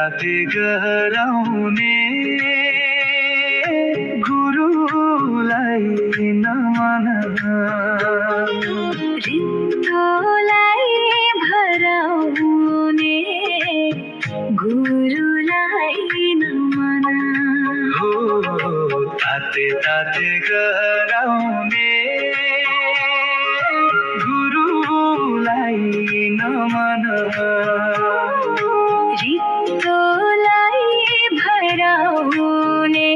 ताते गराउने गुरुलाई नमन रित्तोलाई भराउने गुरुलाई नमन हो ताते ताते गराउने गुरुलाई नमन रित्तोलाई भराउने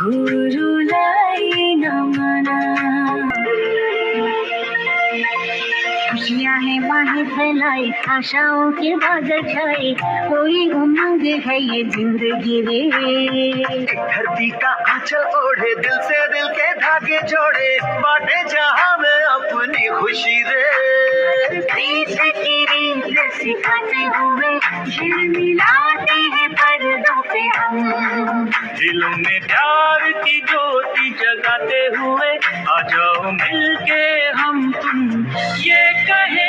गुरुलाई नमन खुशियाँ हैं बाहें फैलाई आशाओं के बादल छाए कोई उमंग है ये जिंदगी रे धरती का आंचल ओढ़े दिल से दिल के धागे जोड़े बांटे जहां में अपनी खुशी रे प्रीत की रीत सिखाते हुए दिल मिलाते हैं पर्दों पे हम दिलों में प्यार की ज्योति जगाते हुए आ जाओ मिलके हम तुम ये कहे